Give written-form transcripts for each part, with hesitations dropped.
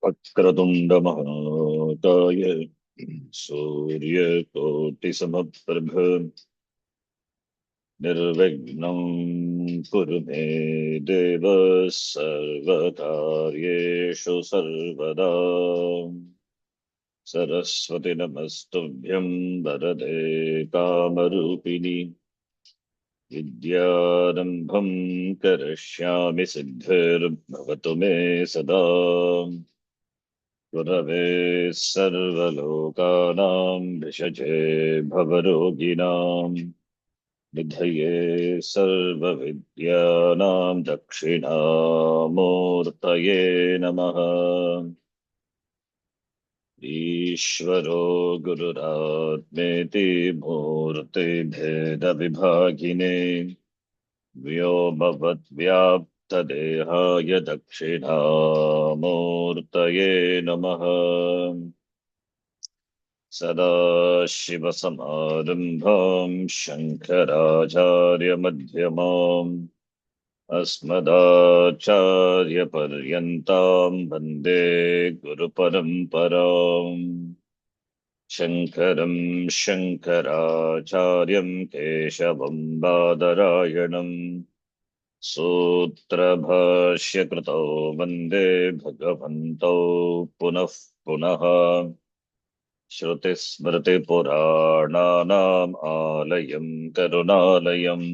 वक्रतुण्डमहाकाय सूर्यकोटिसमप्रभ निर्विघ्नं कुरु मे देव सर्वकार्येषु सर्वदा। सरस्वती नमस्तुभ्यं वरदे कामरूपिणि विद्यारम्भं करिष्यामि सिद्धिर्भवतु मे सदा। गुरवे सर्वलोकानां भिषजे भवरोगिणां निधये सर्वविद्यानां दक्षिणामूर्तये नमः। ईश्वरो गुरुरात्मेति मूर्तिभेदविभागिने व्योमवद्व्याप्तदेहाय दक्षिणामूर्तये नमः। सदाशिवसमारम्भां शङ्कराचार्यमध्यमाम् अस्मदाचार्यपर्यन्तां वन्दे गुरुपरम्पराम्। शङ्करं शङ्कराचार्यं केशवं बादरायणम् सूत्रभाष्यकृतौ वन्दे भगवन्तौ पुनः पुनः। श्रुतिस्मृतिपुराणानाम् आलयं करुणालयम्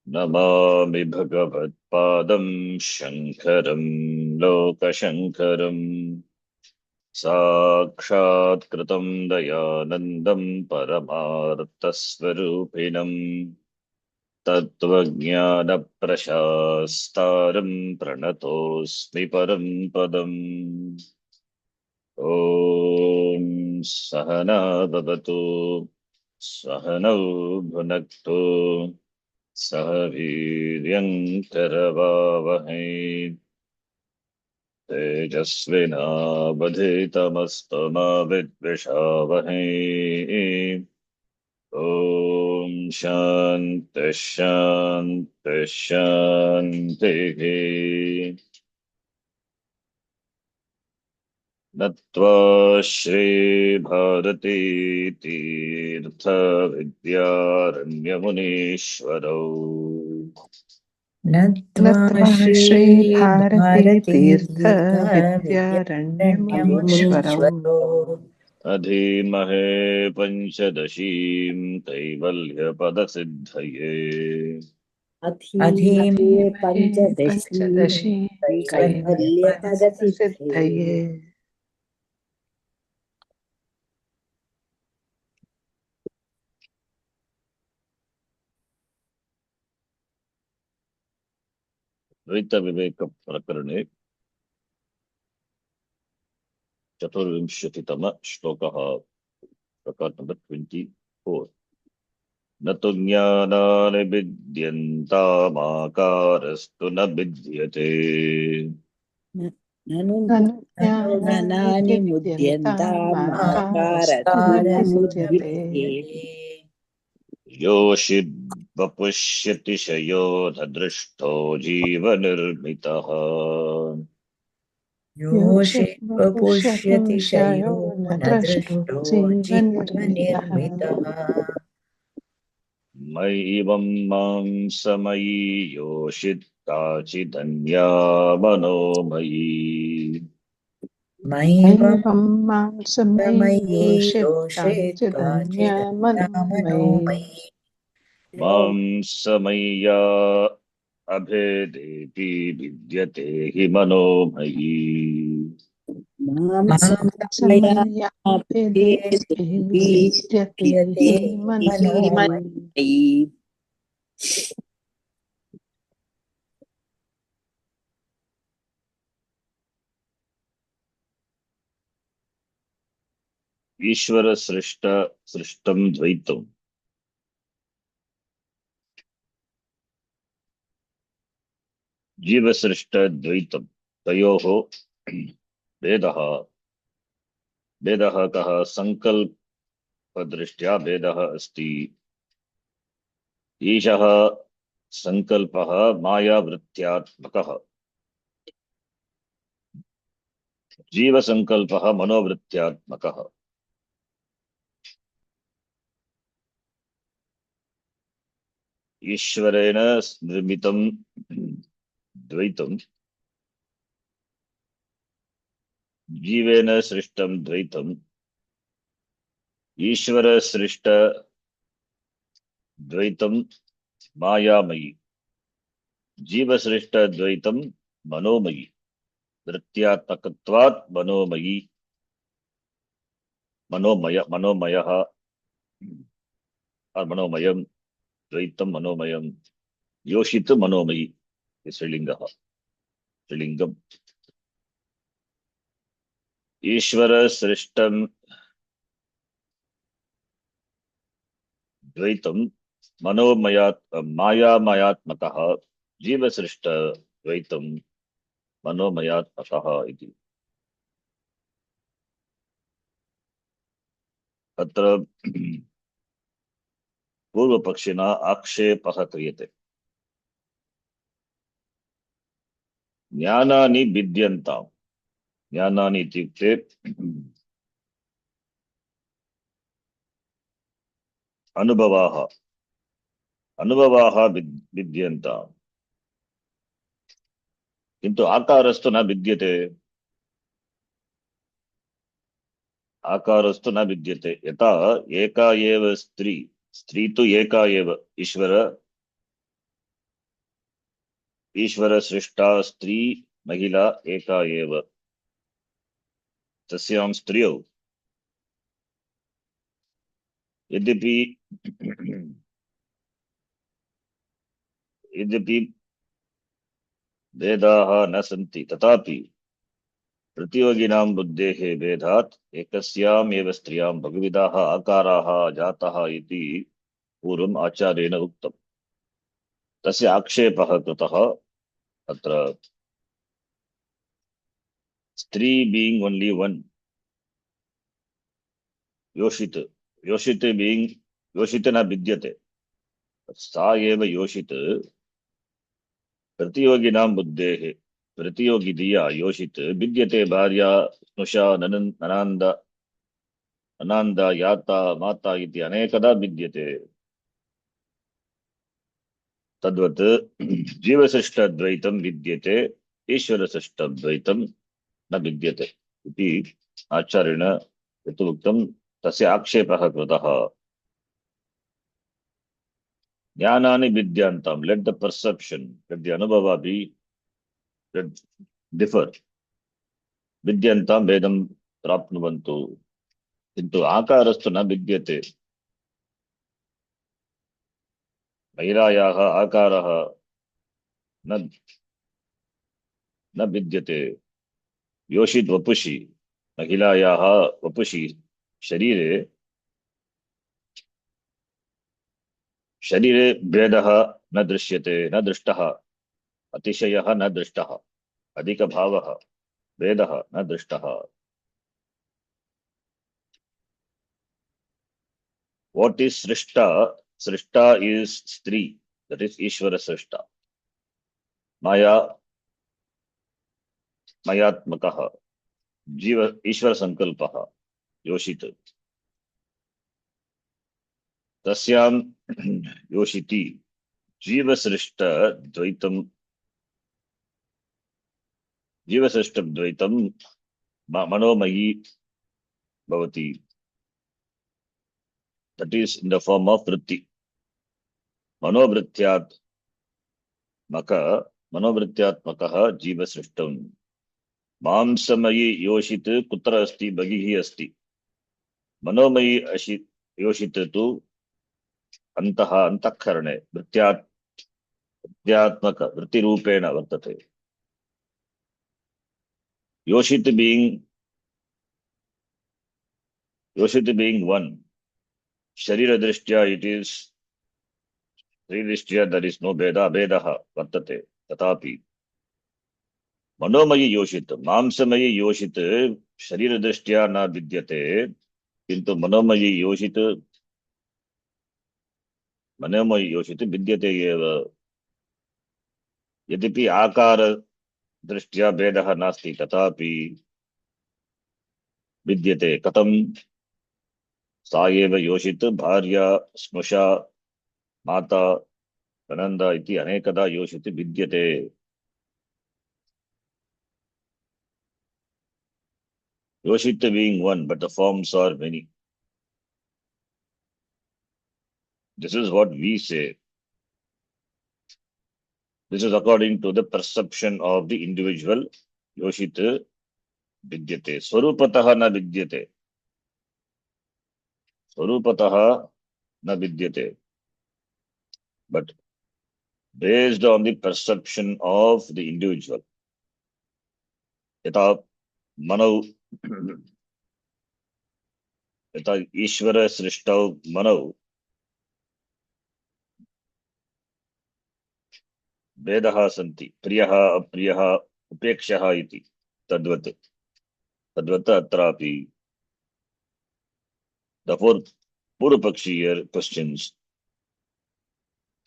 नमामि भगवत्पादं शङ्करं लोकशङ्करम्। साक्षात्कृतं दयानन्दं परमार्थस्वरूपिणं तत्त्वज्ञानप्रशास्तारं प्रणतोऽस्मि परं पदम्। ॐ सहना भवतु सहनौ भुनक्तु सह वीर्यङ्करवावहै तेजस्विनावधीतमस्तु मा विद्विषावहै। ॐ शान्तिः शान्तिः शान्तिः। नत्वा श्रीभारती तीर्थविद्यारण्यमुनीश्वरौ नत्वा श्री भारती तीर्थ विद्यारण्यमुनीश्वरौ अधीमहे पंचदशीं कैवल्यपदसिद्धये। अधीमहे पंचदशी कैवल्यपदसिद्धये। द्वैतविवेक प्रकरणे चतुर्विंशतितम श्लोकः प्रकार नंबर 24। न तु ज्ञानानि विद्यन्तामाकारस्तु न विद्यते ज्ञानानि मुद्यन्तामाकारस्तु न विद्यते। योषि वपुष्यतिशयो न दृष्टो जीवनिर्मितः योषि वपुष्यतिशयो न दृष्टो जीवनिर्मितः। मयैवं मांसमयी योषित् काचिदन्या मनोमयी मयैवं मांसमयी योषित्काचिदन्या मनोमयी। मांसमय्या अभेदेति विद्यते हि मनोमयी मांसमय्या अभेदेति विद्यते हि मनोमयी। ईश्वर सृष्टं द्वैतम् जीवसृष्ट द्वैतम् तयोः भेदः कः संकल्पदृष्ट्या भेदः अस्ति। ईशः संकल्पः मायावृत्त्यात्मकः जीवसङ्कल्पः मनोवृत्त्यात्मकः। ईश्वरेण निर्मितं द्वैतं, जीवेन सृष्टं द्वैतं, ईश्वर द्वैतं मायामयी, जीवसृष्ट द्वैतं मनोमयी, वृत्त्यात्मकत्वात् मनोमयी, मनोमयः और मनोमयं, द्वैतं मनोमयं, योषित मनोमयी, ये स्त्रीलिंगम। ईश्वर सृष्टं द्वैतं मनोमयात् मायामयात्मकः, जीवसृष्ट द्वैतं मनोमयात्मकः इति। अत्र पूर्वपक्षिणा आक्षेपः क्रियते। ज्ञानानि भिद्यन्ताम्। ज्ञानानि इत्युक्ते अनुभवाः, भिद्यन्ताम्, किन्तु आकारस्तु न भिद्यते। आकारस्तु न भिद्यते। यथा एका एव स्त्री, स्त्री तु एका एव, ईश्वर सृष्टा स्त्री महिला एका एव। तस्यां स्त्रियौ यद्यपि यद्यपि भेदाः न सन्ति, तथापि प्रतियोगिनां बुद्धेः भेदात् एकस्याम् एव स्त्रियां बहुविधाः आकाराः जाताः इति पूर्वम् आचार्येण उक्तम्। तस्य आक्षेपः कृतः। अत्र स्त्री बीइंग ओनली वन, योषित, बीइंग, योषित न भिद्यते, सा एव योषित प्रतियोगिनां बुद्धेः, प्रतियोगी धिया योषित भिद्यते भार्या स्नुषा ननान्द अनान्द याता माता इति अनेकदा भिद्यते। तद्वत् जीवसृष्टद्वैतं विद्यते, ईश्वरसृष्टद्वैतं न विद्यते इति आचार्येण यत् उक्तं, तस्य आक्षेपः कृतः। ज्ञानानि विद्यांताम्, let the perception, let the अनुभव बी डिफर, विद्यन्तां भेदं प्राप्नुवन्तु, किन्तु आकारस्तु न विद्यते। महिलायाः आकारः न न विद्यते। योषित वपुषि, महिलायाः वपुषि शरीरे शरीरे भेदः न दृश्यते, न दृष्टः, अतिशयः न दृष्टः, अधिकभावः, भेदः न दृष्टः। What is सृष्टा? सृष्टा is स्त्री, that is ईश्वर सृष्टा। माया, मयात्मकः, जीव ईश्वर संकल्पः, योषित। तस्यां योषिति जीवसृष्ट द्वैतं, जीवसृष्ट द्वैतं मनोमयी भवति, that is in the form of वृत्ति। मनोवृत्त्यात्मक, मनोवृत्त्यात्मकः जीवसृष्टं। मांसमयी योषित कुत्र अस्ति? बहिः अस्ति। मनोमयी योषित तु अन्तः, अंतःकरणे वृत्त्यात्मक वृत्तिरूपेण वर्तते। योषित बीइंग वन, शरीर दृष्ट्या इट इज, दृष्ट्या there is no भेदः वर्तते। तथापि मनोमयी योषित, मांसमयी योषित शरीर दृष्ट्या न विद्यते, किंतु मनोमयी योषित विद्यते एव। यद्यपि आकार दृष्ट्या भेदः नास्ति, तथापि विद्यते कथम सा एव योषित भार्या स्नुषा माता ननंदा इति अनेकदा योषित विद्यते योषित being one but the forms are many. This is what we say. This is according to the perception of the individual. योषित विद्यते स्वरूपतः न विद्यते स्वरूपतः न विद्यते but based on the perception of the individual. यथा मनौ यथा ईश्वर सृष्टौ मनौ भेदः सन्ति प्रियः अप्रियः उपेक्षः इति तद्वत् तद्वत् अत्रापि the Purupakshiyar questions,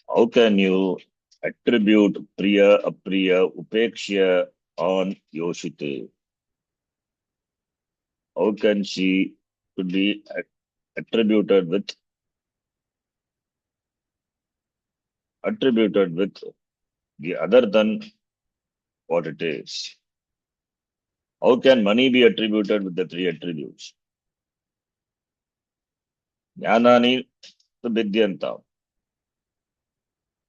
how can you attribute Priya, Apriya, Upekshya on Yoshite? How can she could be attributed with the other than what it is? How can money be attributed with the three attributes? Jnanani vidyantam.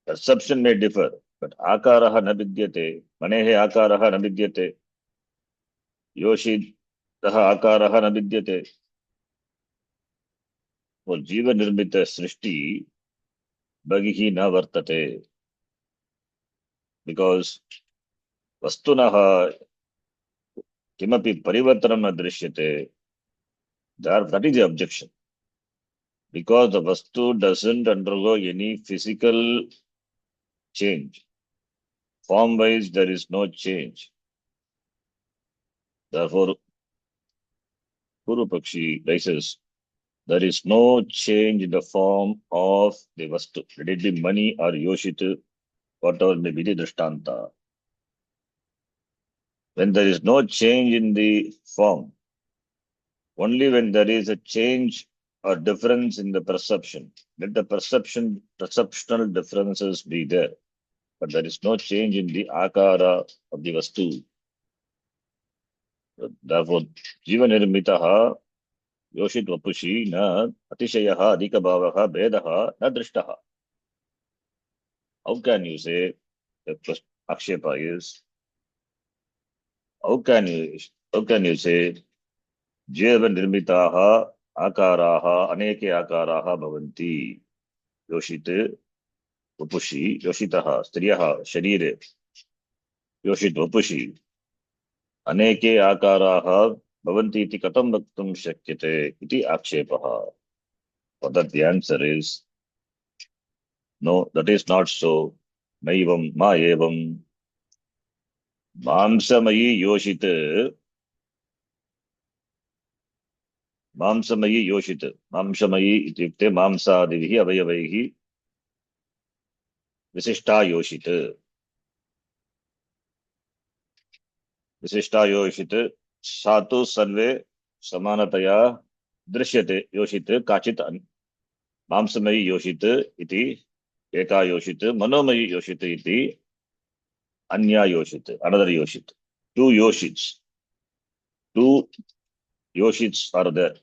Perception may differ, but akaraha na vidyate, manehe akaraha na vidyate, yoshitaha akaraha na vidyate. For jiva nirmita srishti bagihi na vartate. Because vastunaha kimapi parivartanam na drishyate, that is the objection. Because the vastu doesn't undergo any physical change. Form-wise, there is no change. Therefore, Purupakshi raises, there is no change in the form of the vastu. Let it be money or yoshit, whatever may be the drishtanta. When there is no change in the form, only when there is a change or difference in the perception, let the perceptional differences be there. But there is no change in the akara of the vastu. Therefore, jiva nirmitaha yoshit vapushi na atishayaha adhikabhavaha vedaha na drishtaha. How can you say, the first akshepa is, how can you say, jiva nirmitaha akaraha aneke akaraha bhavanti yoshit vapushi yoshitaha striyaha sharire yoshit vapushi अनेके आकाराः भवन्ति इति कथं वक्तुं शक्यते इति आक्षेपः. For that the answer is no, that is not so. नैवं मा एवं मांसमयी योषित मांसमयी इत्युक्ते मांसादिभिः अवयवैः विशिष्टा योषित सा तु सर्वे समानतया दृश्यते योषित काचित् मांसमयी योषित इति एका योषित मनोमयी योषित इति अन्या योषित another योषित. Two yoshits are there.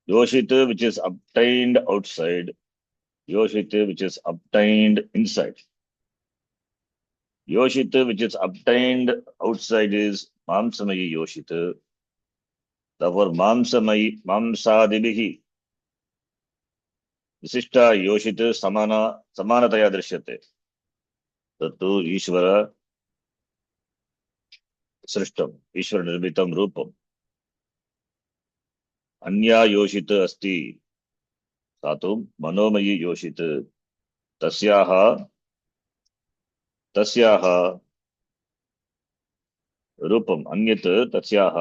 Yoshit which is obtained outside, yoshit which is obtained inside. Yoshit which is obtained outside is mamsamayi yoshit. Therefore mamsadibihi विशिष्टा योषित समानतया दृश्यते. तत्तु ईश्वर सृष्टम् ईश्वर निर्मितं रूपम्. अन्या योषित अस्ति सा तु मनोमयी योषित. तस्याः रूपम् अन्यत् तस्याः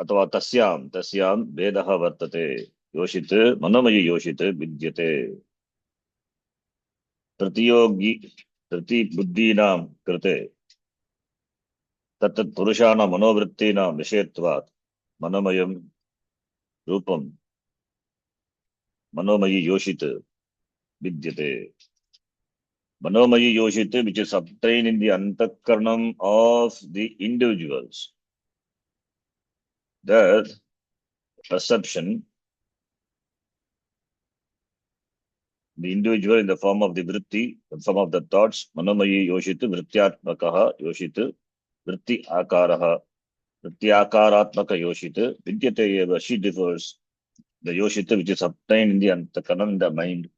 अथवा तस्यां भेदः वर्तते. योषित मनोमयी योषित विद्यते. प्रतिबुद्धीनां कृते तत्तत् पुरुषाणां मनोवृत्तीनां विषयत्वात् मनोमयं रूपं मनोमयी योषित विद्यते. Manomayi yoshite, which is obtained in the antakaranam of the individuals. That perception, the individual in the form of the vritti, the form of the thoughts, Manomayi yoshite, vrityatmakaha yoshite, vritti akaraha, vritti akaratmaka yoshite, vidyate eva, she differs. The yoshite which is obtained in the antakaranam, in the mind.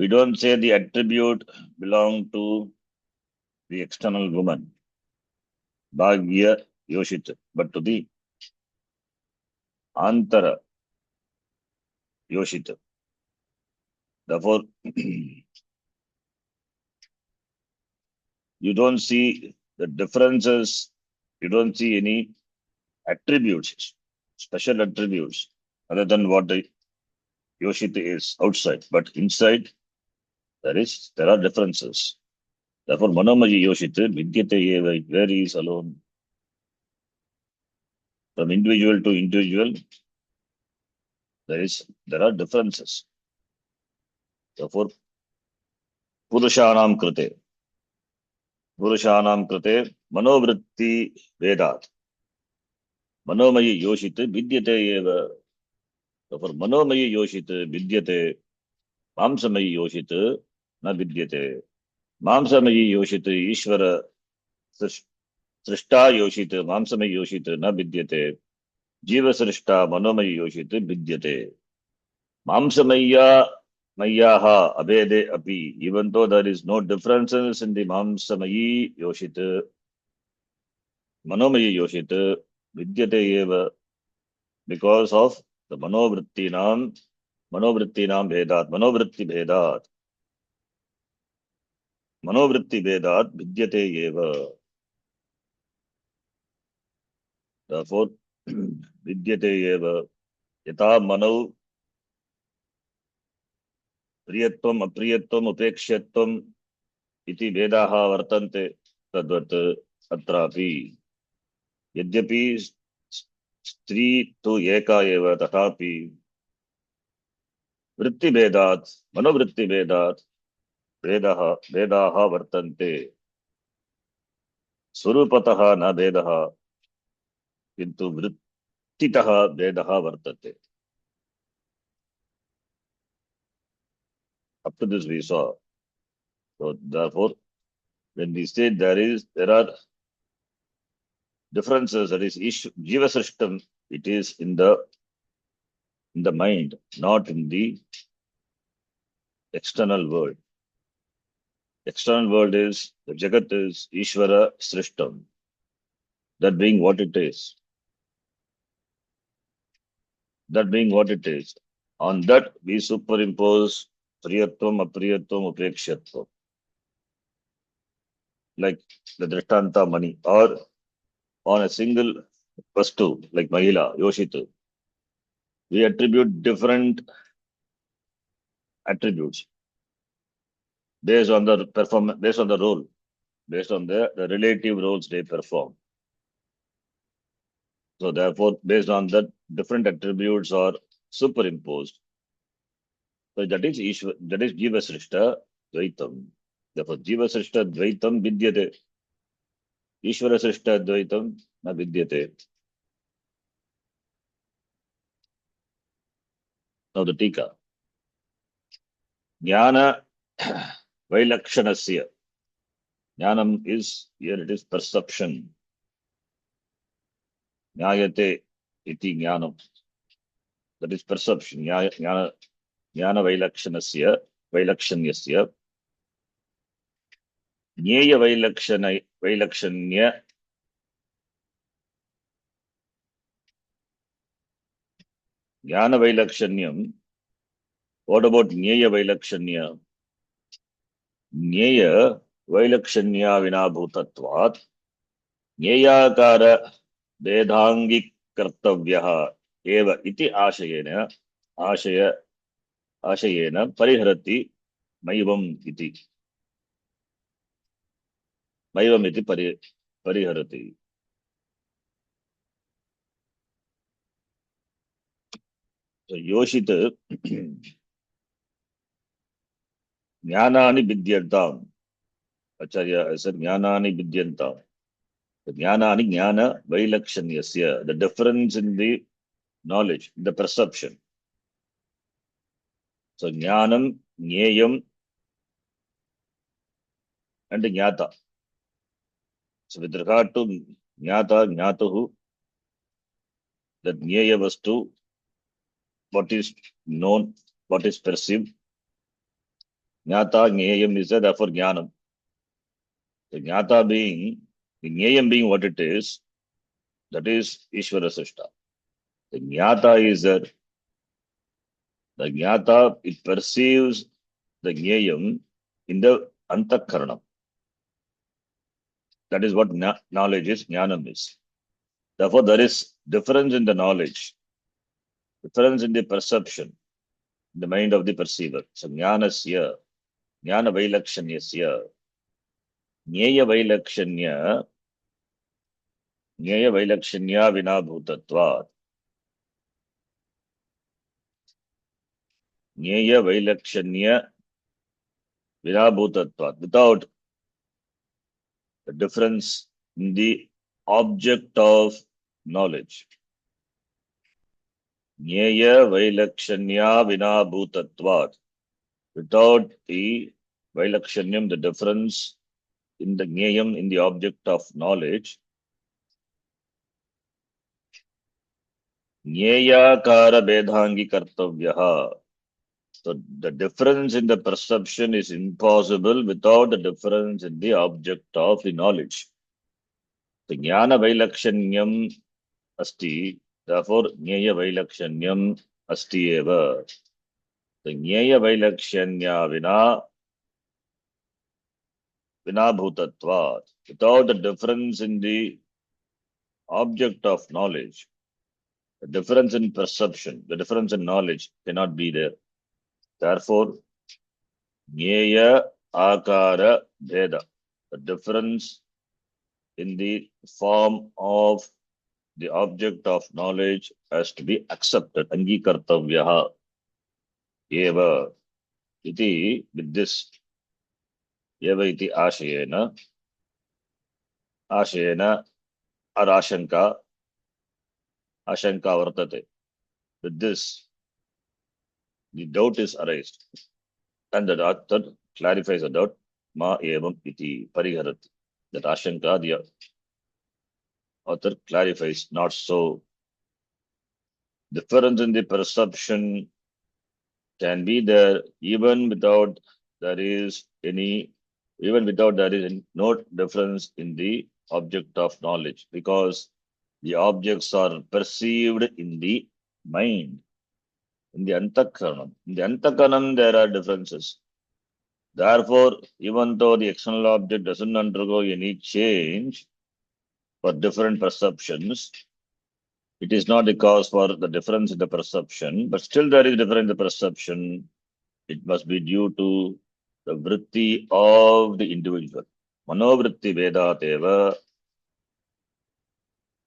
We don't say the attribute belong to the external woman, bhagya yoshite, but to the antara yoshite. Therefore, you don't see the differences, you don't see any attributes, special attributes, other than what the Yoshita is outside. But inside, there are differences. Therefore, Manomayi Yoshita, Vidyate Eva, it varies alone. From individual to individual, there are differences. Therefore, Purushanam Krite, Manovritti Vedat, Manomayi Yoshita, Vidyate Eva. Therefore, Manomayi Yoshita, Vidyate, Mamsamayi Yoshita, na Vidyate. Mamsamayi Yoshita, Ishvara, Srishta Yoshita, Mamsamayi Yoshita, na Vidyate. Jiva Srishta, Manomayi Yoshita, Vidyate. Mamsamaya Mayaha, Abede Api. Even though there is no differences in the Mamsamayi Yoshita, Manomayi Yoshita, Vidyate Eva, because of the Manovrittinam Vedat, Manovritti Vedat. Manovritti Vedat Vidyate Eva. Therefore, Vidyate Eva. Yata Mano Priyatvam Apriyatvam Upekshyatvam iti Vedaha Vartante Tadvat Atrapi. Yadyapi Stri tu Eka Eva Tatapi Vritti Vedat, Manovritti Vedat Vedaha Vartante. Surupataha na Vedaha Kintu Vrittitaha Vedaha Vartate. Up to this we saw. So therefore, when we say there are differences, that is Jiva system, it is in the mind, not in the external world. External world is, the Jagat is Ishvara Srishtam. That being what it is. That being what it is. On that we superimpose Priyatvam, Apriyatvam, Upekshyatvam. Like the Drishtanta money, or on a single vastu, like Mahila, Yoshita. We attribute different attributes based on the performance, based on the role, based on the relative roles they perform. So therefore, based on that, different attributes are superimposed. So that is Jiva Srishta Dvaitam. Therefore, Jiva Srishta Dvaitam Vidyate. Ishvara Srishta Dvaitam na Vidyate. Now the Tika. Jnana Vailakshanasya. Jnanam is, here it is perception. Jnayate iti jnanam. That is perception. Jnana Vailakshanyasya. Jnaya Vailakshanya. Jnana Vailakshanyam. What about Jnaya Vailakshanya? Jnaya Vailakshanya Vinabhutatvat. Jnayakara Vedangik Kartavyaha Eva iti Ashayena. Ashayena Pariharati Maivam iti. Maivam iti Pariharati. So Yoshita Jnanani Vidyantam. Acharya said Jnanani Vidyantam. The Jnanani Jnana Vailakshanyasya. The difference in the knowledge, the perception. So Jnanam, Jneyam, and Jnata. So with regard to Jnata, Jnatuhu, that Jneya Vastu, what is known, what is perceived. Jnata, Jneyam is there, therefore Jnanam. The Jnata being, the Jneyam being what it is, that is Ishvara Srishta. The Jnata is there. The Jnata, it perceives the Jneyam in the Antakaranam. That is what knowledge is, Jnanam is. Therefore, there is difference in the knowledge, difference in the perception, in the mind of the perceiver. So, Jnanasya, Jnana Vailakshanyasya, Jneya Vailakshanya, Jneya Vailakshanya Vinabhutatvat. Jneya Vailakshanya Vinabhutatvat. Without the difference in the object of knowledge. Jneya Vailakshanya Vinabhutatvat. Without the Vailakshanyam, the difference in the Jneyam, in the object of knowledge, Jneyakara Vedhangi Kartavyaha. So the difference in the perception is impossible without the difference in the object of the knowledge. The Jnana Vailakshanyam asti, therefore Jneya Vailakshanyam asti eva. The Jneya Vailakshanya vina bhutatvat. Without the difference in the object of knowledge, the difference in perception, the difference in knowledge cannot be there. Therefore, Jneya Akara Bheda. The difference in the form of the object of knowledge has to be accepted. Angikartavyaha eva iti. With this, eva iti ashayena or ashanka vartate. With this, the doubt is arised. And the author clarifies the doubt. Ma evam iti pariharati. That ashanka, the author clarifies, not so. Difference in the perception can be there even without there is no difference in the object of knowledge, because the objects are perceived in the mind, in the antakaranam. In the antakaranam, there are differences. Therefore, even though the external object doesn't undergo any change for different perceptions, it is not the cause for the difference in the perception, but still there is difference in the perception. It must be due to the vritti of the individual. Manovritti Vedateva,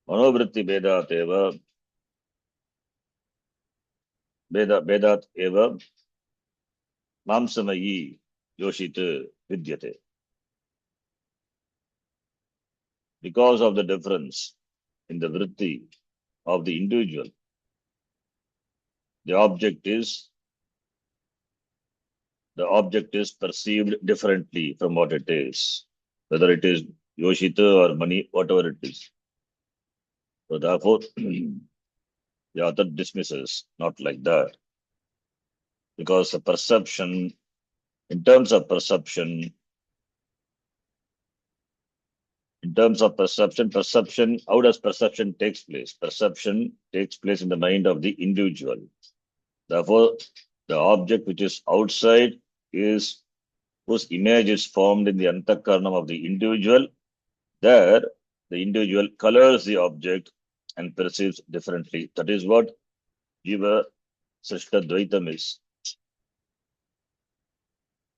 Manovritti Vedateva, Vedat Eva, Mamsamayi, Yoshit Vidyate. Because of the difference in the vritti of the individual, the object is perceived differently from what it is, whether it is Yoshita or money, whatever it is. So therefore, the author dismisses, not like that. Because the perception, in terms of perception, how does perception takes place? Perception takes place in the mind of the individual. Therefore, the object which is outside is whose image is formed in the antakaranam of the individual. There, the individual colors the object and perceives differently. That is what Jiva Srishta Dvaitam is.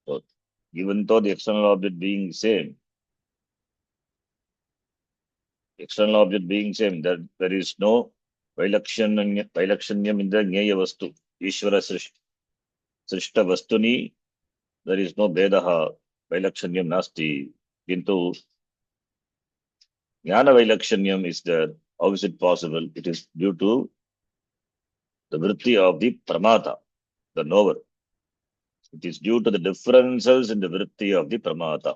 So, even though the external object being the same, external object being same, that there is no Vailakshanyam in the Jnaya Vastu. Ishvara Srishta Vastuni, there is no Vedaha, Vailakshanyam Nasti. Kintu Jnana Vailakshanyam is there. How is it possible? It is due to the vritti of the Pramata, the knower. It is due to the differences in the vritti of the Pramata.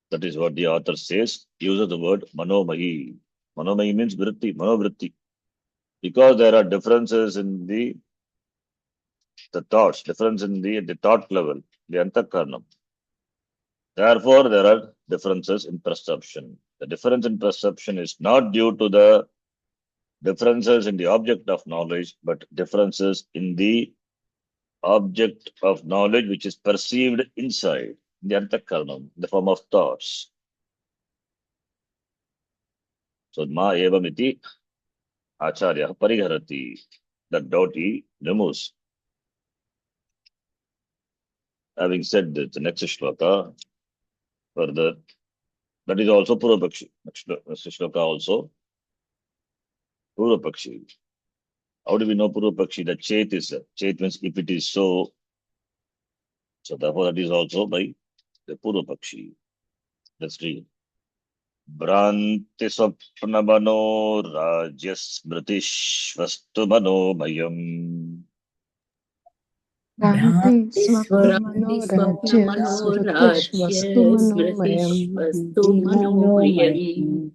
That is what the author says. Uses the word Manomai. Manomai means vritti, Manovritti. Because there are differences in the thoughts, difference in the thought level, the antakarnam. Therefore, there are differences in perception. The difference in perception is not due to the differences in the object of knowledge, but differences in the object of knowledge which is perceived inside the antakarnam, in the form of thoughts. So, ma evam iti acharya pariharati. That doubt he removes. Having said that, the next shloka further, that is also Purvapakshi. Next shloka also Purvapakshi. How do we know Purvapakshi? The Chet is Chet means if it is so. So therefore that is also by the Purvapakshi. Let's read. Bhranti Swapna Mano Rajas British Vastu Manomayam. Bhranti Bhranti Swapnamano Swapnamano Rajyasmritish Rajya Manomayam Smritish Vastu Manomayam.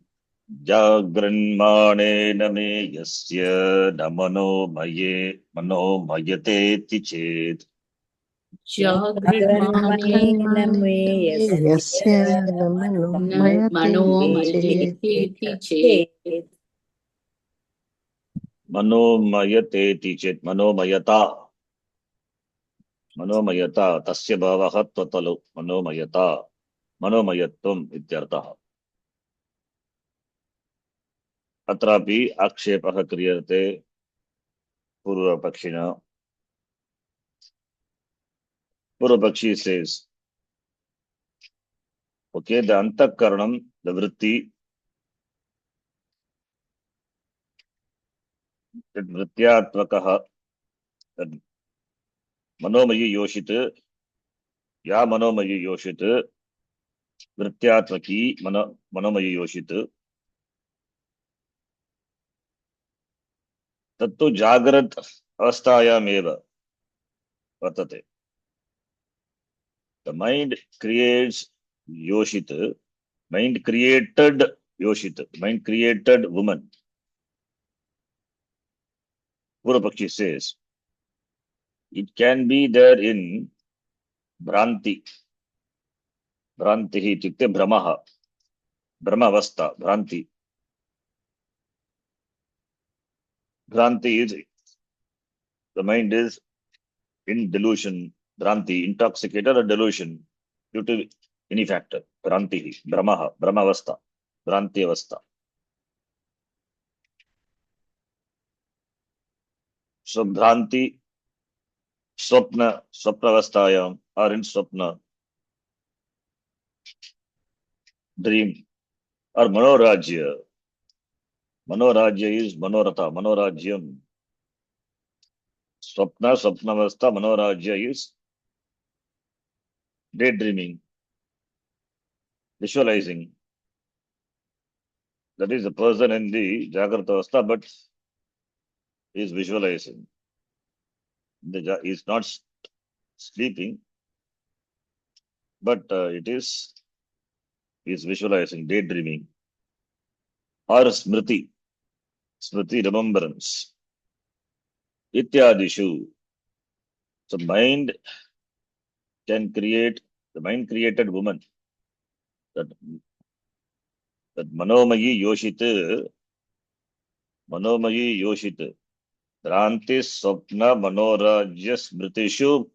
Jagranmane me yasya namano maye mano mayate tichet. Jagranmane Jagranmane Yasya Yasya Namano Mayate Chet Manomayeti Chet. Mano mayate tichet. Mano mayata. Manomayata tasya bhavaha tvatalu manomayata manomayatvam ityartah. Atrapi akshepah kriyate Purvapakshina. Purvapakshi says, okay, the antakaranam, the vritti, that vrityatvakaha, that manomayi yoshit, ya manomayi yoshit, vrityatvaki manomayi yoshit, tattu jagrat avasthayam eva vartate. The mind creates yoshit, mind created yoshit, mind created woman. Purvapakshi says, it can be there in Bhranti. Bhranti ityukte Brahmaha. Brahmavastha, Bhranti. Bhranti is, the mind is in delusion. Bhranti, intoxicated or delusion due to any factor. Bhranti, Brahmaha, Brahmavastha, Bhranti avastha. So Bhranti, Swapnavasthayam, or in Swapna, dream, or Manorajya. Manorajya is Manorata, Manorajyam. Swapnavastha, Manorajya is daydreaming, visualizing. That is the person in the Jagrata Avastha, but he is visualizing. He is not sleeping, but it is he is visualizing, daydreaming, or smriti, smriti remembrance, ityadishu. So mind can create, the mind created woman, that manomayi yoshit, Dranti Swapna Manorajya Smritishu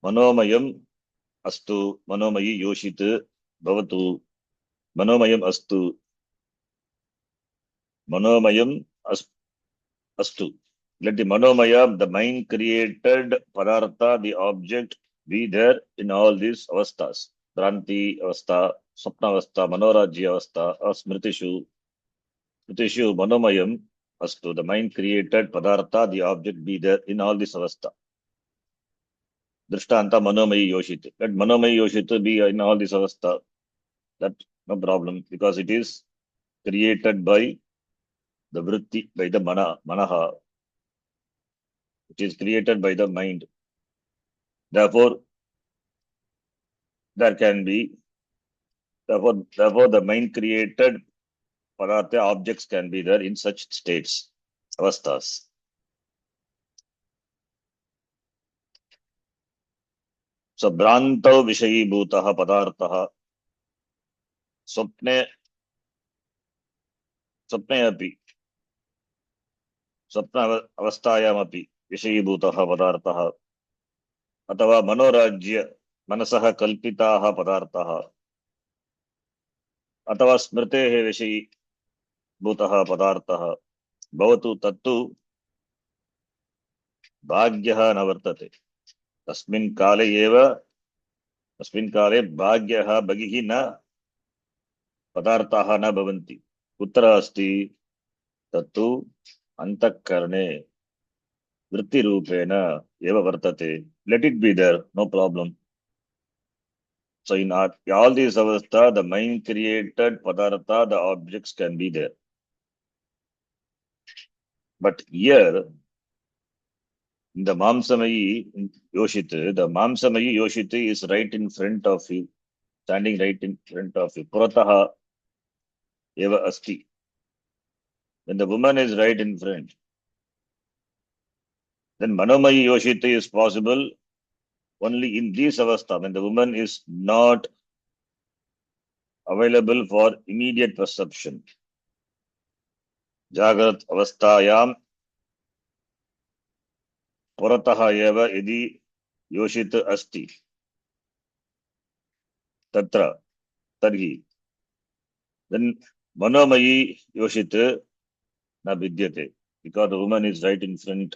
Manomayam Astu Manomayi Yoshit Bhavatu Manomayam Astu Manomayam Astu. Let the Manomaya, the mind created Padartha, the object, be there in all these avasthas. Dranti Avastha, Swapna Avastha, Manorajya Avastha, or Smritishu. Srutishu Manomayam Astu, the mind created Padartha, the object be there in all this avastha. Drishtanta Manomayi Yoshit. Let Manomayi Yoshit be in all this avastha. That no problem because it is created by the vritti, by the manaha. It is created by the mind. Therefore, there can be, therefore the mind created Padartha objects can be there in such states, avasthas. So, Brantau Vishayi Bhutaha Padarthaha Swapne Swapne स्वप्न अवस्थायामपि विषयीभूतः पदार्थः अथवा मनोराज्य मनसः कल्पिताः पदार्थः अथवा स्मृतेः विषयीभूतः पदार्थः भवतु तत्तु भाग्यः न वर्तते तस्मिन् काले भाग्यः बहिः न पदार्थाः न भवन्ति कुत्र अस्ति तत्तु अंतःकरणे वृत्तिरूपेण एव वर्तते let it be there no problem. So in all these avastha the mind created padartha the objects can be there, but here in the mamsamayi yoshit, the mamsamayi yoshit is right in front of you, standing right in front of you. Purataha eva asti. When the woman is right in front, then Manomayi Yoshita is possible only in this avastha, when the woman is not available for immediate perception. Jagrat avasthayam Purataha eva yadi Yoshita asti. Tatra tarhi. Then Manomayi Yoshita na vidyate, because the woman is right in front.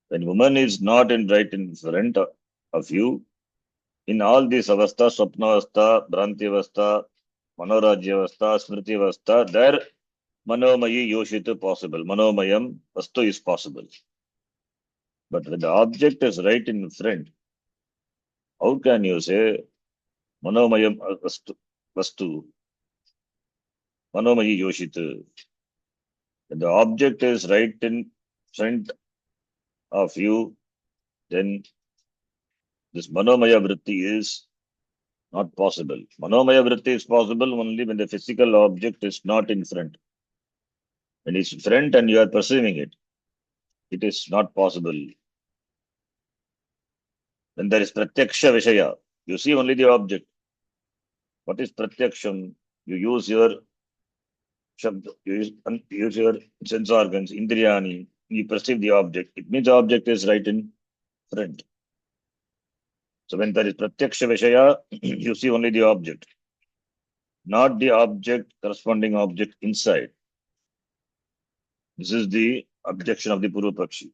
When woman is not right in front of you, in all these avastha, swapna avastha, bhranti avastha, manorajya avastha, smriti avastha, there manomayi yoshita possible. Manomayam vastu is possible. But when the object is right in front, how can you say manomayam vastu, manomayi yoshita? When the object is right in front of you, then this manomaya vritti is not possible. Manomaya vritti is possible only when the physical object is not in front. When it's in front and you are perceiving it, it is not possible. When there is pratyaksha vishaya, you see only the object. What is pratyaksham? You use your shabd, use your sense organs, indriyani, you perceive the object. It means the object is right in front. So when there is pratyaksha vishaya, you see only the object, not the object, corresponding object inside. This is the objection of the Purva Pakshi.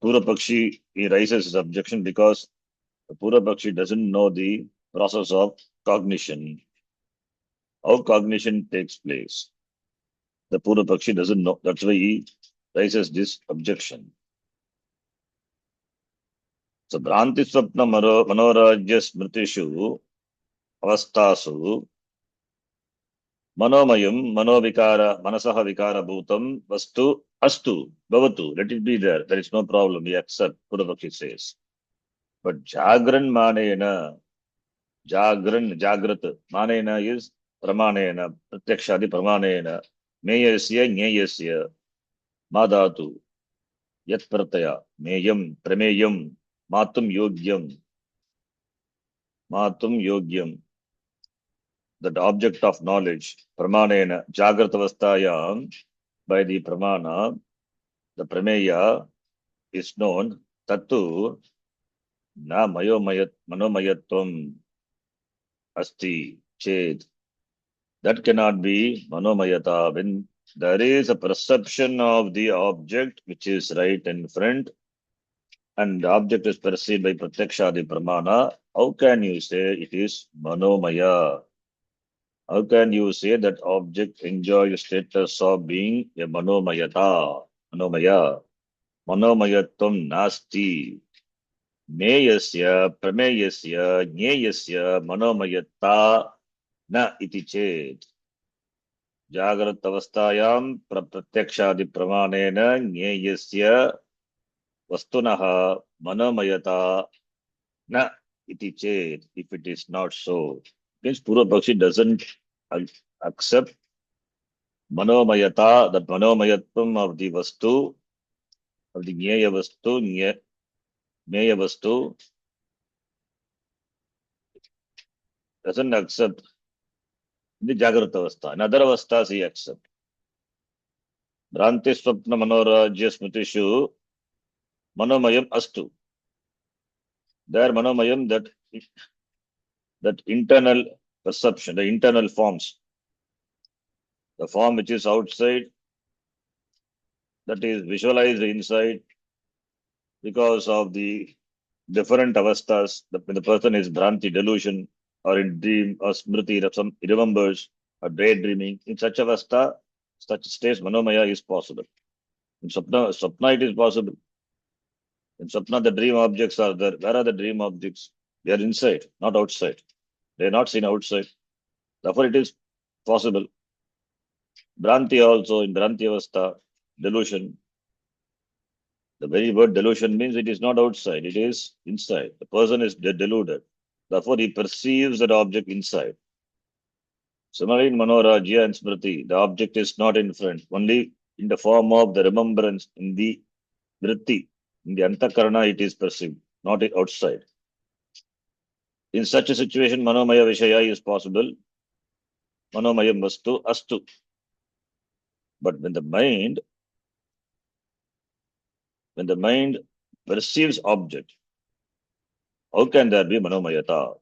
Purva Pakshi, he raises his objection because the Purva Pakshi doesn't know the process of cognition, how cognition takes place. The Purva Pakshi doesn't know. That's why he raises this objection. So, Bhranti Swapna Manorajya Smritishu Avastasu Manomayam Manovikara Manasaha Vikara Bhutam Vastu Astu Bhavatu. Let it be there. There is no problem. We accept, Purva Pakshi says. But Jagran Manena, Jagrat Manena is Pramanena, Pratyakshadi Pramanena, Meyasya Nyayasya, Madatu, Yat Prataya, Meyam, Prameyam, Matum Yogyam, that object of knowledge, Pramanena, Jagratavastayam, by the Pramana, the Prameya is known, Tatu, Na Manomayatvam Asti, Ched. That cannot be Manomayata. When there is a perception of the object which is right in front, and the object is perceived by Pratyakshadi Pramana, how can you say it is Manomaya? How can you say that object enjoys status of being a manomayata? Manomaya. Manomayatvam nasti. Neyasya, prameyasya, jneyasya, manomayata na iti ched. Jagrat avastayam pratyakshadi pramanena jneyasya vastunaha manomayata na iti ched. If it is not so, means Purva Pakshi doesn't accept manomayata, that manomayatvam of the vastu, of the jnaya vastu, doesn't accept the Jagrata Avastha. In other avasthas, he accepts. Bhranti Swapna Manorajya Smritishu Manomayam Astu. There Manomayam, that internal perception, the internal forms, the form which is outside, that is visualized inside because of the different avasthas. When the person is Bhranti, delusion, or in dream, or Smriti, or some he remembers, or daydreaming, in such avastha, such states, Manomaya is possible. In Swapna it is possible. In Swapna, the dream objects are there. Where are the dream objects? They are inside, not outside. They are not seen outside. Therefore, it is possible. Bhranti also, in Bhranti Avastha, delusion. The very word delusion means it is not outside, it is inside. The person is deluded. Therefore, he perceives that object inside. Similarly, in Manorajya and Smriti, the object is not in front, only in the form of the remembrance in the vritti. In the Antakarana, it is perceived, not outside. In such a situation, Manomaya Vishaya is possible. Manomayam Vastu Astu. But when the mind perceives object, how can there be Manomayata?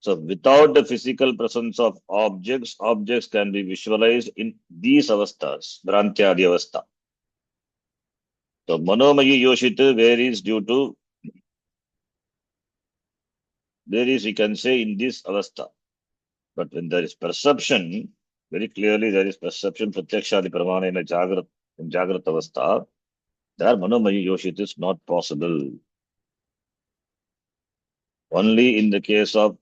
So without the physical presence of objects, objects can be visualized in these avasthas, Bhrantyadi avastha. So Manomayi Yoshita varies, we can say, in this avastha. But when there is perception, very clearly there is perception, Pratyakshadi Pramana in Jagrat avastha, there Manomayi Yoshita is not possible. Only in the case of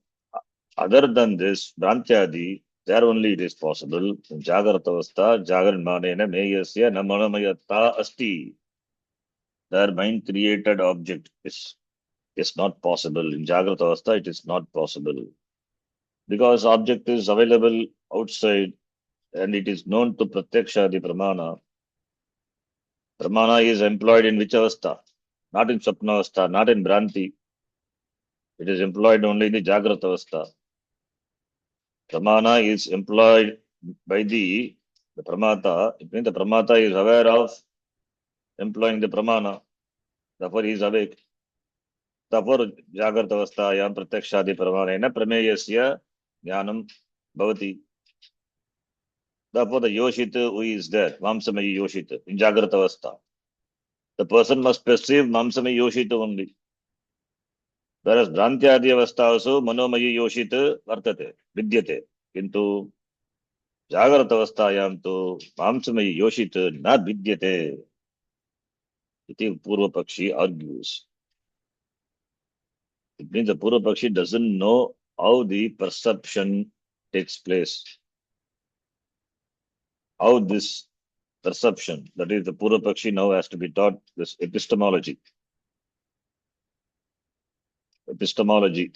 other than this, Bhrantyadi, there only it is possible. In Jagaratavastha, Jagaranmanena Meyasya Namanamayata Asti. Their mind created object is not possible. In Jagaratavastha, it is not possible. Because object is available outside and it is known to Pratyaksha, the Pramana. Pramana is employed in which avastha? Not in Swapnavastha, not in Bhranti. It is employed only in the Jagaratavastha. Pramana is employed by the Pramata. It means the Pramata is aware of employing the Pramana. Therefore, he is awake. Therefore, Jagartavastayam Pratyakshadi Pramanena Prameyasya Jnanam Bhavati. Therefore, the Yoshit who is there, Mamsamayi Yoshit, in Jagartavastha. The person must perceive Mamsamayi Yoshit only. Whereas Bhrantyadi Avastha also Manomayi Yoshit Vartate, Vidyate. Kintu Jagartavastayam to Mamsamayi Yoshit na Vidyate. Iti Purva Pakshi argues. It means the Purva Pakshi doesn't know how the perception takes place. How this perception, that is the Purva Pakshi now has to be taught this epistemology. Epistemology,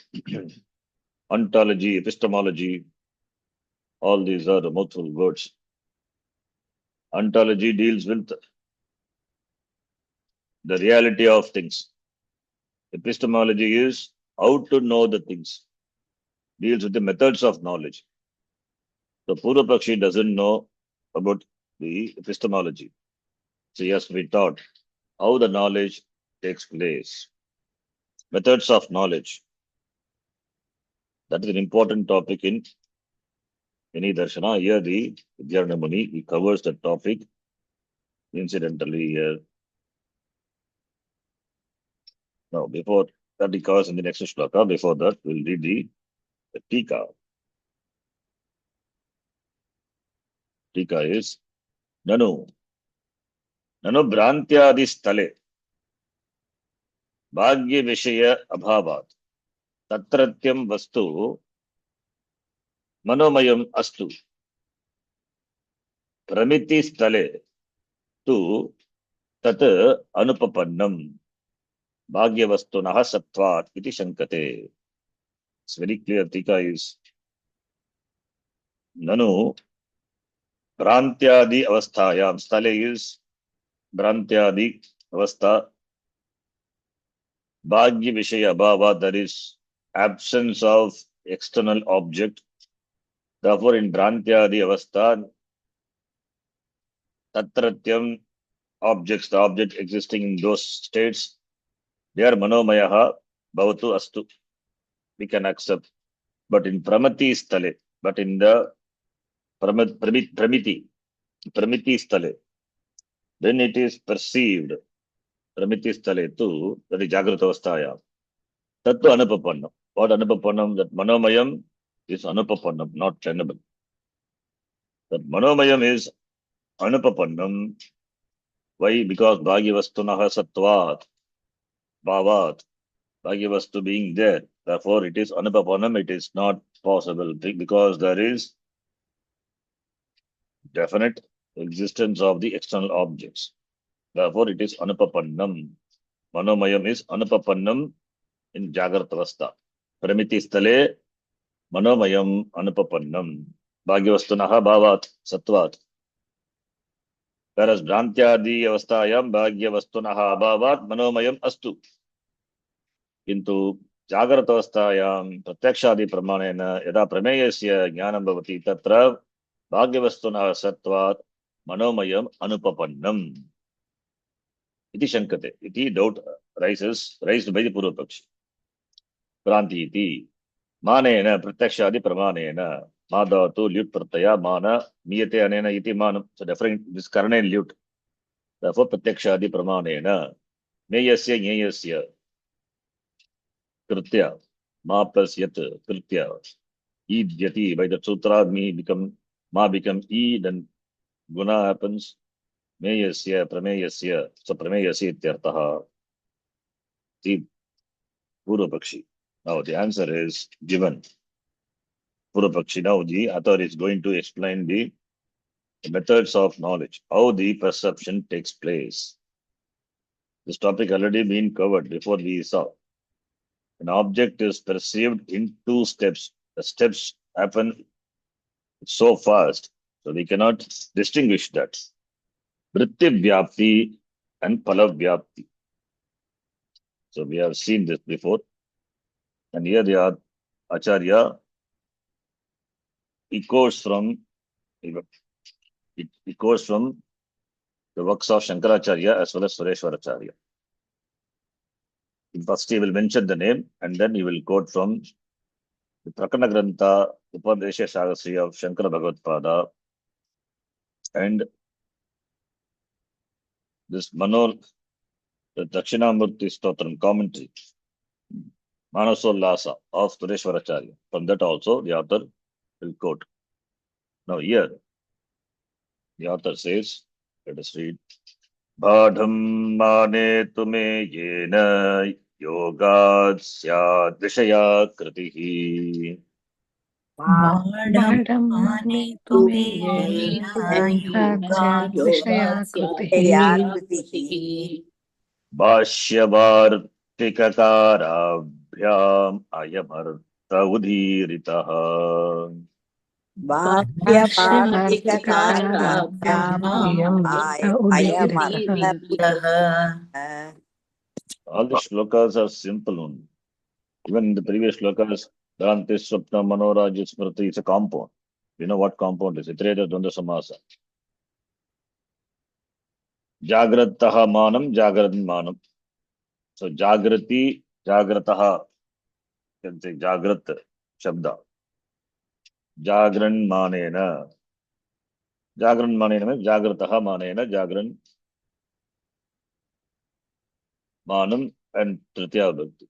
ontology, epistemology, all these are the mouthful words. Ontology deals with the reality of things. Epistemology is how to know the things, deals with the methods of knowledge. The Purva Pakshi doesn't know about the epistemology. So he has to be taught how the knowledge takes place. Methods of knowledge. That is an important topic in any darshana. Here the Vidyarana Muni, he covers the topic incidentally here. Now, before that, he covers in the next shloka. Before that, we'll read the Tika. tika is Nanu. Nanu Bhrantyadi Stale. Bhagya Vishaya Abhavat. Tatratyam Vastu Manomayam Astu. Pramiti Stale tu Tat Anupapannam. Bhagya Vastunaha Sattvat iti Shankate. It's very clear. Tika is Nanu Bhrantyadi Avasthayam. Stale is Bhrantyadi Avastha. Bhagya Vishaya Abhava, there is absence of external object. Therefore, in Bhrantyadi Avastha, Tatratyam objects, the object existing in those states, they are Manomayaha Bhavatu Astu. We can accept. But in Pramati Stale, but in the Pramiti Stale, then it is perceived. Pramiti Stale too, that is Jagrata Avasthaya. Tattu Anupapannam. What Anupapannam? That Manomayam is Anupapannam, not tenable. That Manomayam is Anupapannam. Why? Because Bhagavastunaha Sattvat, Bhavat, Bhagavastu being there. Therefore, it is Anupapannam, it is not possible because there is definite existence of the external objects. Therefore, it is Anupapannam. Manomayam is Anupapannam in Jagratavastha. Pramiti Stale, Manomayam Anupapannam. Bhagavastunaha Bhavat, Sattvat. Whereas Bhrantyadi Avasthayam Bhagyavastunaha Abhavat Manomayam Astu. Kintu Jagrata Avasthayam Pratyakshadi Pramanena Yada Prameyasya Jnanam Bhavati Tatra Bhagyavastunaha Sattvat Manomayam Anupapannam. Iti Shankate. Iti doubt raised by the Purvapakshi. Pranti iti. Manena Pratyakshadi Pramanena. Madhatu Lyut Pratyaya Mana Miyate Anena iti Manam. So different this Karna and Lyut. Therefore, Pratyakshadi Pramanena. Meyasya Nyayasya Kritya. Ma plus Yat Kritya. Id Yati. By the Sutra, me become Ma become E, then Guna happens. Meyasya, Prameyasya. So Prameyasya Ityartaha. See, Purvapakshi. Now the answer is given. Purvapakshi. Now the author is going to explain the methods of knowledge, how the perception takes place. This topic already been covered before we saw. An object is perceived in two steps. The steps happen so fast, so we cannot distinguish that. Vritti Vyapti and Pala Vyapti. So we have seen this before. And here the Acharya echoes from the works of Shankaracharya as well as Sureshwaracharya. First he will mention the name and then he will quote from the Prakana Grantha Upadesha Shagasri of Shankara Bhagavad-pada and this the Dakshinamurti Stotram commentary, Manasollasa of Sureshwaracharya. From that also the author will quote. Now here the author says, let us read. Badham mane tume yena yogat syad vishaya kritihi. Vadhamane tume yena yogasyadvishaya Bhashyavartikakaraभ्याम ayamartha udhiritaha. All the shlokas are simple only. Even in the previous shlokas, Dhanti, Swapna, Manoraj, Smriti, it's a compound. We know what compound is. Itreta Dvanda Samasa. Jagrataha Manam, Jagran Manam. So Jagrati, Jagrataha, you can say Jagrat Shabda. Jagran Manena. Jagran Manena means Jagrataha Manena, Jagran Manam and Tritya Bhakti.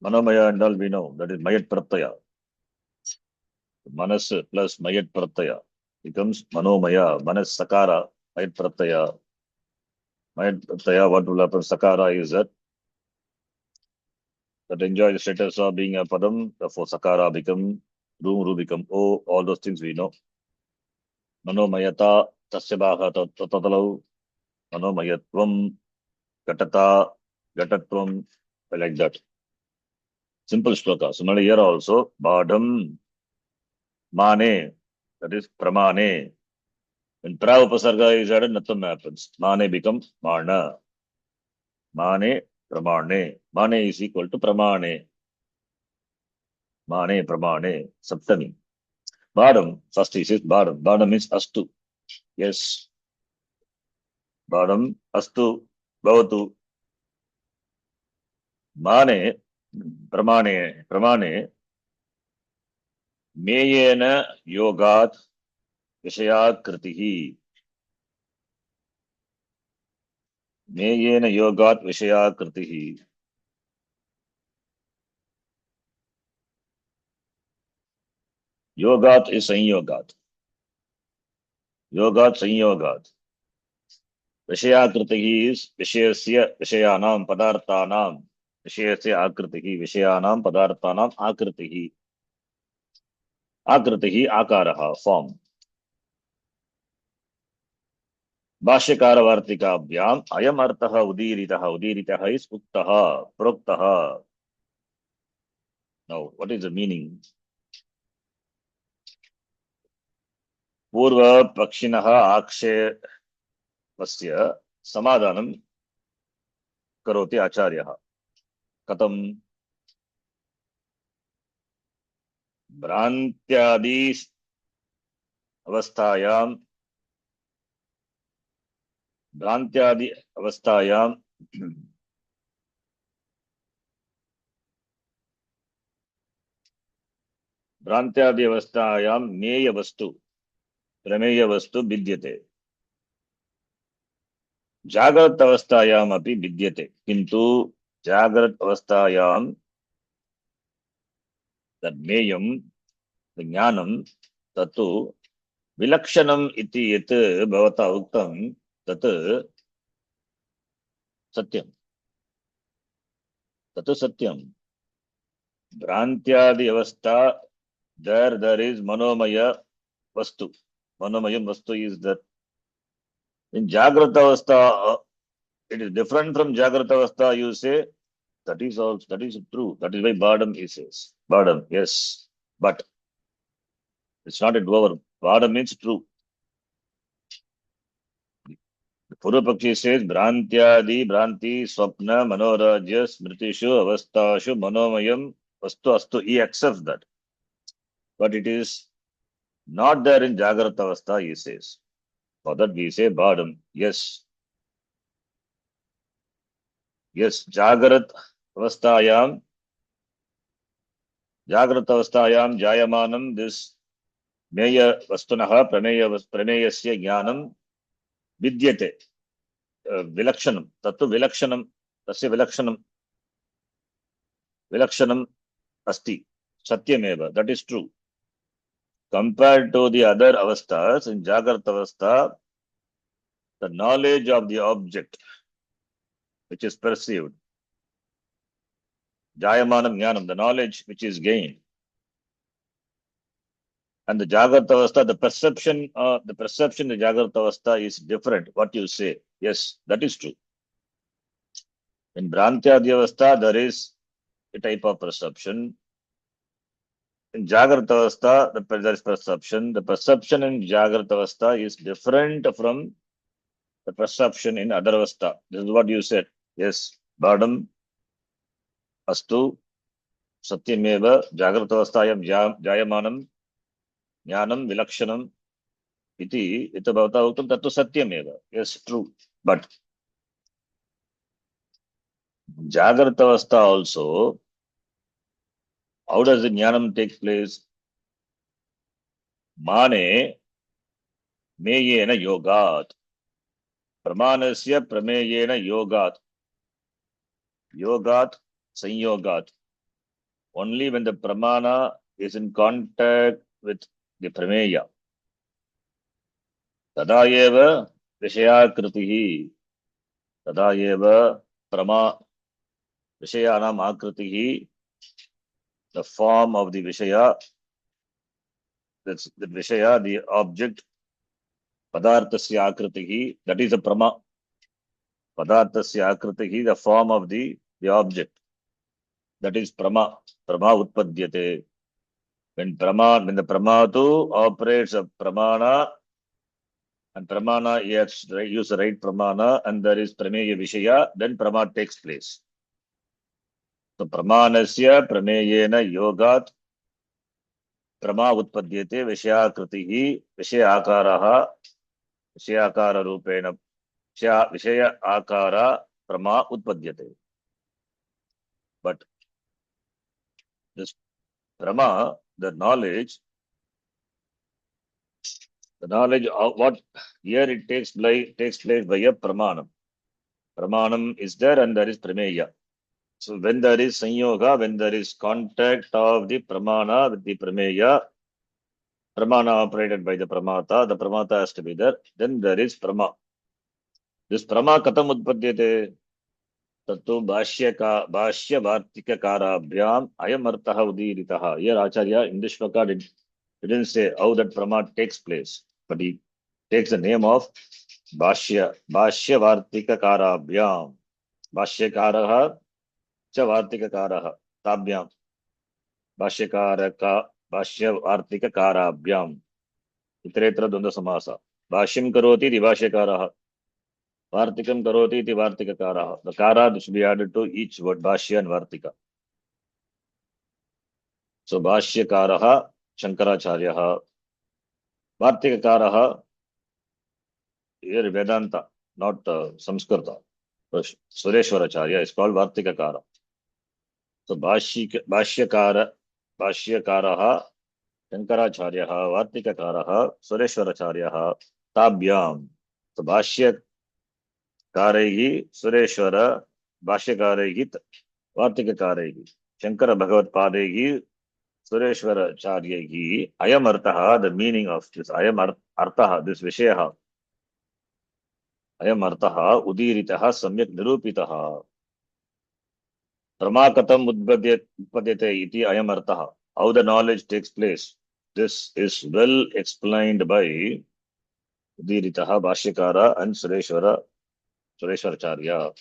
Manomaya and all we know, that is Mayat Pratyaya. Manas plus Mayat Pratyaya. becomes manomaya. Manas sakara, mayat pratyaya. Mayat pratyaya, what will happen? Sakara is that enjoy the status of being a padam, therefore sakara become ru become o, all those things we know. Manomayata, tasya bhaka tatatalau, manomayatvam, gatata, gatatvam, like that. Simple shloka. Similarly here also, badam, mane, that is pramane. When pra upasarga is added, nothing happens. Mane becomes mana. Mane, pramane. Mane is equal to pramane. Mane, pramane, saptami. Badam, first he says badam. Badam means astu. Yes. Badam, astu, bhavatu. Mane, pramane, meyena yogat vishaya kritihi. Meyena yogat vishaya kritihi. Yogat is sanyogat. Yogat sanyogat. Vishaya kritihi is vishayasya vishayanam padarthanam. Vishayasya akritihi vishayanam padarthanam akritihi. Akritihi akaraha form. भाष्यकारवार्तिकाभ्याम अयम अर्थः उदीरितः उदीरितः is उक्तः प्रोक्तः. Now what is the meaning? पूर्व पक्षिणः आक्षेपस्य समाधानं करोति आचार्यः. कथं? भ्रान्त्यादि अवस्थायां ज्ञेय वस्तु प्रमेय वस्तु भिद्यते. जागृत अवस्थायाम् अपि भिद्यते, किन्तु जागृत अवस्थायां तद्ज्ञेयं ज्ञानं तत्तु विलक्षणम् इति यत् भवता उक्तं तत् सत्यं. तत् सत्यं. भ्रान्त्यादि अवस्था, there is manomaya vastu. Manomayam vastu is that. In Jagrata Avastha, it is different from Jagrata Avastha, you say, that is also, that is true. That is why Badam he says. Badam, yes. But it's not a over. Badam means true. The Purvapakshi says, Bhrantyadi, Bhranti, Swapna, Manorajya, Smritishu, Avastashu, Manomayam, Vastu, Astu. He accepts that. But it is not there in Jagrata Avastha, he says. For that we say Badam. Yes. Yes, Jagrat Avasthayam, Jayamanam, this Meya Vastunaha, Pranayasya Jnanam, Vidyate, Vilakshanam, Tatu Vilakshanam, Tasya Vilakshanam Asti, Satyameva, that is true. Compared to the other avasthas, in Jagrata Avastha, the knowledge of the object, which is perceived, Jayamanam Jnanam, the knowledge which is gained, and the Jagrata Avastha, the perception in the Jagrata Avastha is different. What you say, yes, that is true. In Bhrantyadi Avastha, there is a type of perception. In Jagrata Avastha, there is perception. The perception in Jagrata Avastha is different from the perception in other Avastha. This is what you said. Yes, Badam, Astu, Satyameva, Jagrata Avasthayam Jayamanam, Jnanam, Vilakshanam, Iti, Itabhavata Uttam, Tattu Satyameva. Yes, true. But Jagrata Avastha also, how does the Jnanam take place? Mane, Meyena Yogat. Pramanasya Prameyena Yogat. Yogat, Sanyogat. Only when the Pramana is in contact with the Prameya. तदा एव विषयाकृतिः तदा एव प्रमा विषयानाम् आकृतिः the form of the vishaya, that's the vishaya, the object, padarthasya akritihi, that is a prama. Padarthasya akritihi, the form of the object, that is prama. Prama utpadyate. When the pramatu operates a pramana, and pramana yes, right, use the right pramana, and there is prameya vishaya, then prama takes place. So pramanasya prameyena yogat प्रमा उत्पद्यते विषयाकृतिः विषय आकारः विषय आकार रूपेण विषय आकार प्रमा उत्पद्यते. But this prama, the knowledge of what here it takes place by a pramanam. Pramanam is there and there is prameya. So when there is sanyoga, when there is contact of the pramana with the prameya, pramana operated by the pramata has to be there, then there is prama. This prama katam utpadyate? तत्तु भाष्य वार्तिककाराभ्याम अयम अर्थः उदीरितः. Here Acharya in this shloka didn't say how that prama takes place, but he takes the name of भाष्य वार्तिककाराभ्याम. भाष्यकारः च वार्तिककारः ताभ्याम भाष्य वार्तिककाराभ्याम इतरेतर द्वंद्व समास. भाष्यं करोति इति भाष्यकारः, Vartikam karoti iti vartika kara. The kara should be added to each word, bhashya and vartika. So bhashya karaha, Shankaracharyaha. Vartika karaha, here Vedanta, not Samskrita. Sureshwaracharya is called Vartika kara. So bhashya karaha, Shankaracharyaha, Vartika karaha, Sureshwaracharyaha, Tabhyam. So bhashya Karaihi, Sureshwara, Bhashyakareihi, Vartikakaraihi, Shankara Bhagavad Padaihi, Sureshwara Charyaihi, Ayam Artaha, the meaning of this Ayam Artaha, this Vishayaha, Ayam Artaha, Udiritaha, Samyak Nirupitaha. Pramakatam Udpadyate iti Ayam Artaha. How the knowledge takes place. This is well explained by Udiritaha, Bhashyakara and Sureshwaracharya.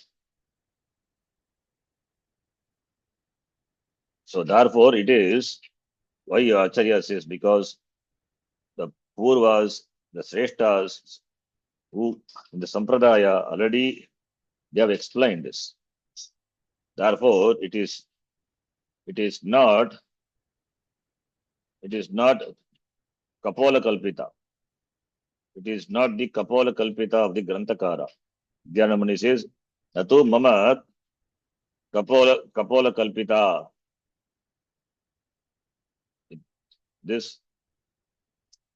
So therefore it is why Acharya says, because the Purvas, the Sreshtas, who in the Sampradaya already they have explained this. Therefore it is not Kapola Kalpita. It is not the Kapola Kalpita of the Granthakara. Dhyanamani says, Natu Mama Kapola Kalpita. This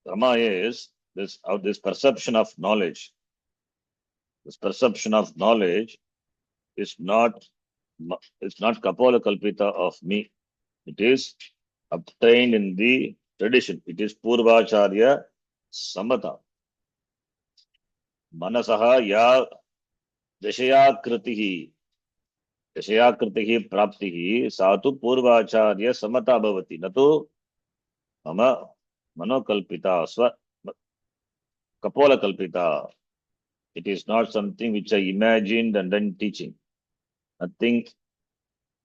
Rama is this perception of knowledge. This perception of knowledge is not Kapola Kalpita of me. It is obtained in the tradition. It is Purvacharya Samata. Manasaha ya Vishayakritihi praptihi satu Purvacharya Samata bhavati. Natu mama manokalpita swa Kapola Kalpita. It is not something which I imagined and then teaching. Nothing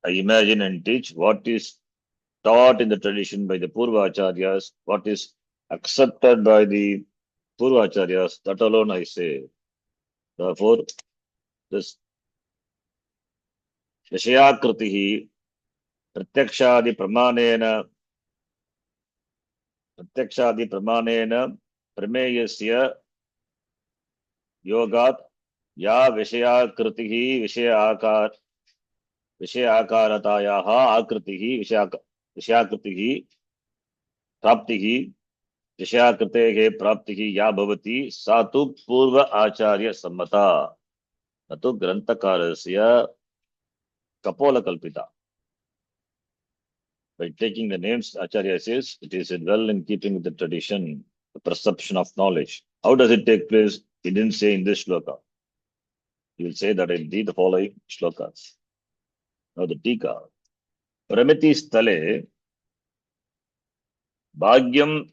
I imagine and teach. What is taught in the tradition by the Purvacharyas, what is accepted by the Purvacharyas, that alone I say. Therefore, this Vishayakritihi Pratyakshadi Pramanena Prameyasya Yogat Ya Vishayakritihi Vishayakaratayaha Akritihi Vishayakritihi Praptihi Vishayakritehe Praptihi Ya Bhavati Satu Purva Acharya Sammata Natu Grantakarasya Kapola Kalpita. By taking the names, Acharya says, it is well in keeping with the tradition, the perception of knowledge. How does it take place? He didn't say in this shloka. He will say that in the following shlokas. Now the tika. Pramiti stale bhagyam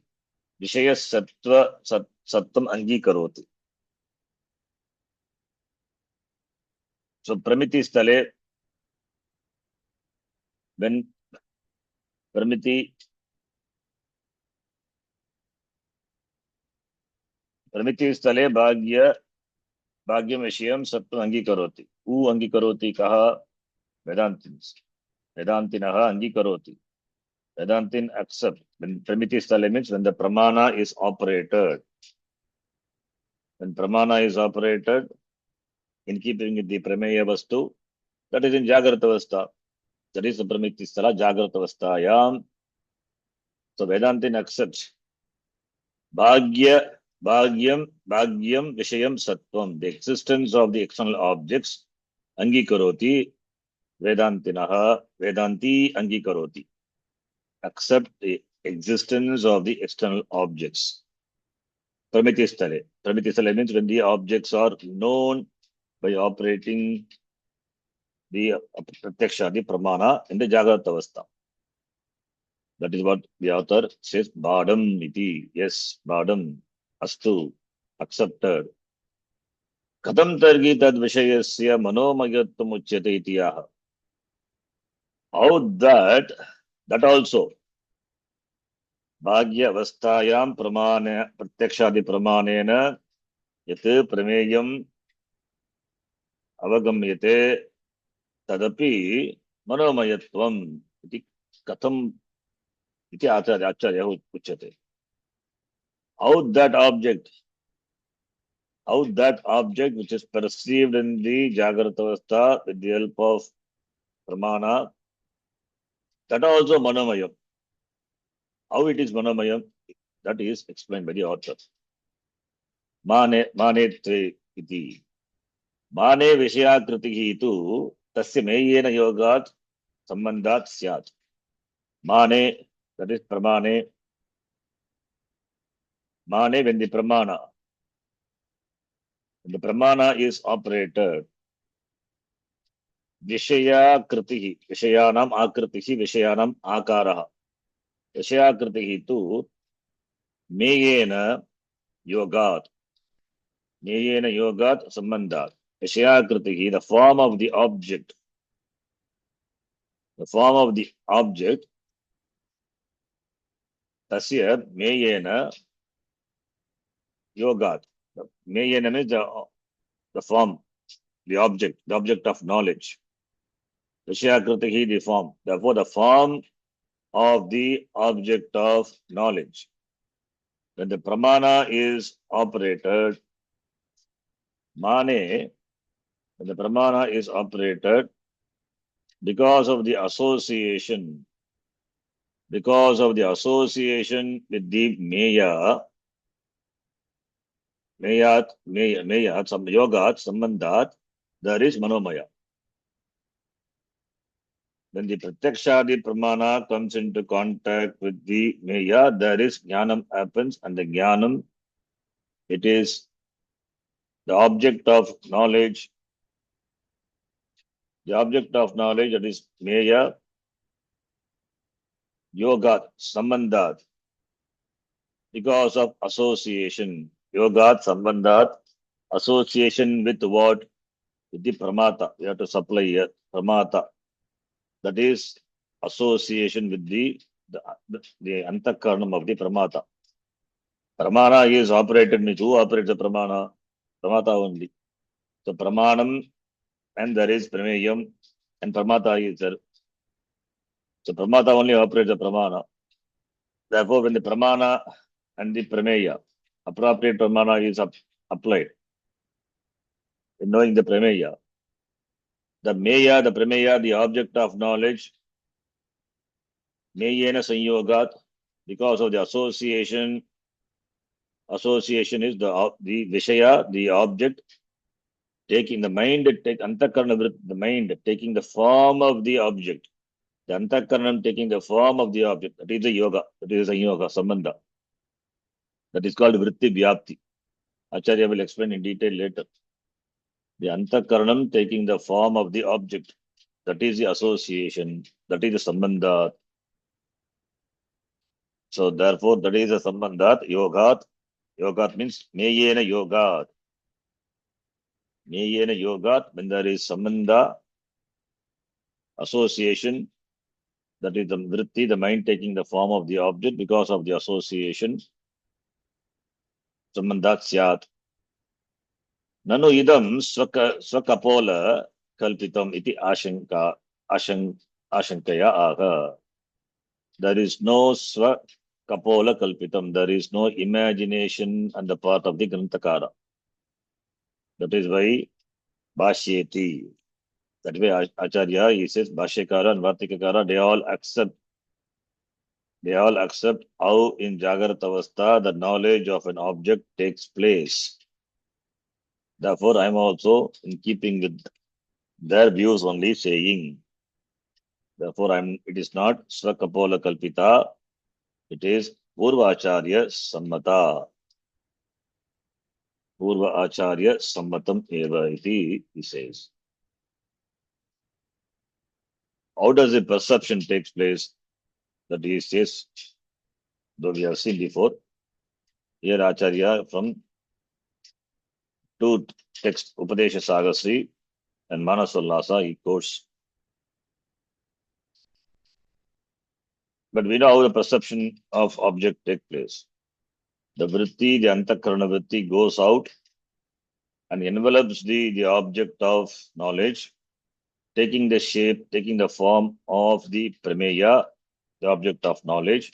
vishaya sattam angikaroti. So Pramiti stale, when Pramiti stale bhagyam vishayam sattam angikaroti. Who angikaroti kaha? Vedantins. Vedantinaha angikaroti. Vedantin accept. When Pramiti stale means when the pramana is operated. When pramana is operated, in keeping with the prameya vastu, that is in Jagrata Avastha. That is the Pramiti Sthala Jagrata Avasthayam. So Vedantin accepts Bhagyam, Vishayam Sattvam, the existence of the external objects, Angikaroti, Vedanti Angikaroti. Accept the existence of the external objects. Pramiti Sthale. Pramiti Sthale means when the objects are known by operating the Pratyaksha, the Pramana in the Jagrata Avastha. That is what the author says, Badam iti. Yes, Badam, Astu, accepted. Katham targi tad vishayasya manomayattam uchyate itiyaha. How that also, Bhagya avasthayam pramane, pratyakshadi pramanena, yat prameyam avagamyate, tadapi manomayatvam iti katham iti acharya uchyate. How that object which is perceived in the Jagrata Avastha with the help of Pramana, that also Manomayam. How it is Manomayam, that is explained by the author. Mane tre iti. Mane Vishyakritihi tu tasya meyena yogat sambandhat syat. Mane, that is Pramane. Mane, when the Pramana is operated, Vishaya Kritihi, Vishayanam Akritihi, Vishayanam Akaraha. Vishayakritihi tu Meyena Yogat. Meyena Yogat Sambandhat. Vishayakritihi, the form of the object. The form of the object. Tasya Meyena Yogat. Meyena means the form, the object of knowledge. Vishayakritihi, the form. Therefore, the form of the object of knowledge. When the pramana is operated, Mane, when the pramana is operated, because of the association with the Meyat, some Yogat, Sambandhat, there is Manomaya. When the Pratyakshadi Pramana comes into contact with the Meya, there is Jnanam happens, and the Jnanam, it is the object of knowledge. The object of knowledge, that is Meya, Yogat, Sambandhat, because of association. Yogat, Sambandhat, association with what? With the Pramata. We have to supply here, Pramata. That is association with the Antakaranam of the Pramata. Pramana is operated, means who operates the Pramana? Pramata only. So Pramanam, and there is Prameyam, and Pramata is there. So Pramata only operates the Pramana. Therefore, when the Pramana and the Prameya, appropriate Pramana is applied, in knowing the Prameya, the Meya, the Prameya, the object of knowledge, Meyena Sanyogat, because of the association is the Vishaya, the object, taking the mind, Antakarana, the mind, taking the form of the object. The Antakaranam taking the form of the object. That is the yoga. That is a yoga, Sambandha. That is called Vritti Vyapti. Acharya will explain in detail later. The antakaranam taking the form of the object, that is the association, that is the sambandha. So therefore, that is the sambandhat, yogat. Yogat means meyena yogat. Meyena yogat, when there is sambandha, association, that is the vritti, the mind taking the form of the object because of the association, sambandhat syat. Nanu idam swakapola kalpitam iti ashankaya aha. There is no kapola kalpitam. There is no imagination on the part of the Granthakara. That is why Bhashyeti. That way Acharya, he says Bhashyakara and Vartikakara, they all accept how in Jagrata Avastha the knowledge of an object takes place. Therefore, I am also in keeping with their views only saying. Therefore, it is not Swakapola Kalpita, it is Purva Acharya Sammata. Purva Acharya Sammatam Eva iti, he says. How does the perception takes place? That he says, though we have seen before. Here Acharya from two texts, Upadesha Sagasri and Manasollasa, he quotes. But we know how the perception of object takes place. The vritti, the antakarana vritti goes out and envelops the object of knowledge, taking the shape, taking the form of the prameya, the object of knowledge.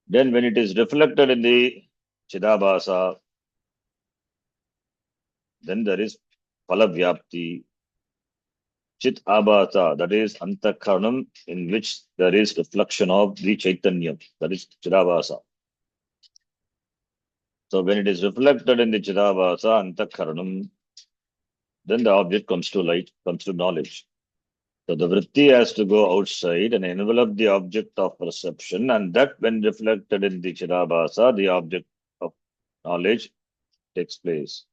Then when it is reflected in the Chidabhasa, then there is Palavyapti, Chit Abhasa, that is Antakaranam, in which there is reflection of the Chaitanya, that is Chidabhasa. So when it is reflected in the Chidabhasa, Antakaranam, then the object comes to light, comes to knowledge. So the vritti has to go outside and envelop the object of perception, and that when reflected in the Chidabhasa, the object of knowledge takes place.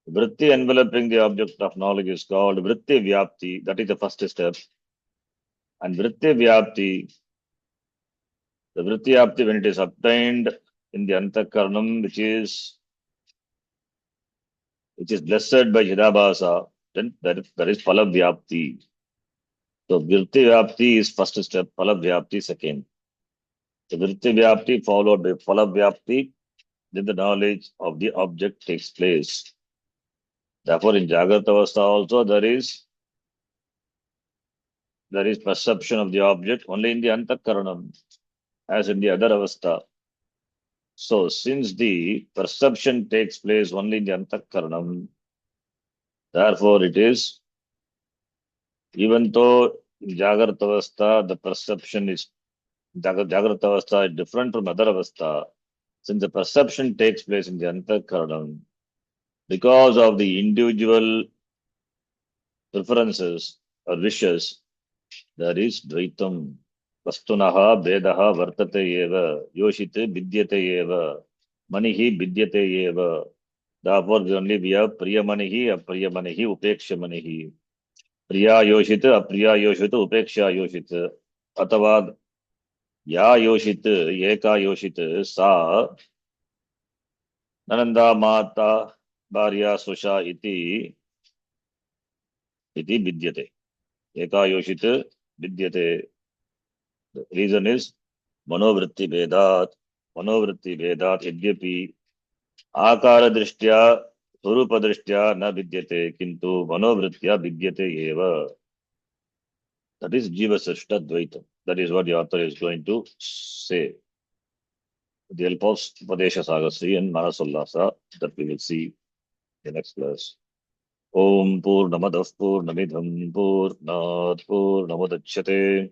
Vritti enveloping the object of knowledge is called vritti vyapti. That is the first step. And vritti vyapti, the vritti vyapti, when it is obtained in the antakaranam, which is blessed by Chidabhasa, then there is phala vyapti. So vritti vyapti is first step, phala vyapti second. The vritti vyapti followed by phala vyapti, then the knowledge of the object takes place. Therefore, in Jagrata Avastha also there is perception of the object only in the antakaranam, as in the other avastha. So, since the perception takes place only in the antakaranam, therefore it is, even though in Jagrata Avastha the perception is, Jagrata Avastha is different from other avastha, since the perception takes place in the antakaranam, because of the individual preferences or wishes, there is dvaitam. Vastunaha bedaha vartate eva, yoshite vidyate eva, manihi vidyate eva. Therefore, we have priyamanihi, apriyamanihi, upekshamanihi. Priya yoshit, apriya yoshit, upeksha yoshit. Atavad ya yoshit, eka yoshit, sa nananda mata bharya susha iti vidyate. Eka yoshit vidyate. The reason is Manovritti Vedat, Yadyapi, Akara Drishtya, Surupa Drishtya, na vidyate, Kintu, Manovritya vidyate eva. That is Jiva Srishta Dvaita. That is what the author is going to say. With the help of Upadesha Sagasri and Manasollasa, that we will see in the next class. Om Purnamadav Purnamidham Purnat Purnamudachyate.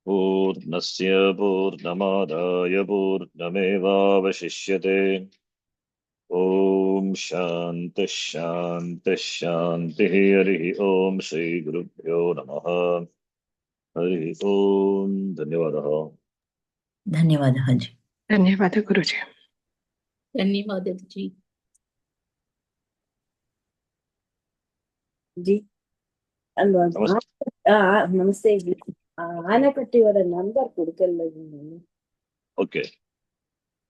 पूर्णस्य पूर्णमादाय पूर्णमेवावशिष्यते ॐ शान्तिः शान्तिः शान्तिः हरिः ॐ श्रीगुरुभ्यो नमः हरिः ॐ धन्यवादः धन्यवादः जी। धन्यवाद गुरुजी। धन्यवाद जी. ஜி அந்த நமஸ்தே. நமஸ்தே ஜி. ஆனைக்கட்டியோட நம்பர் கொடுக்கல. Okay.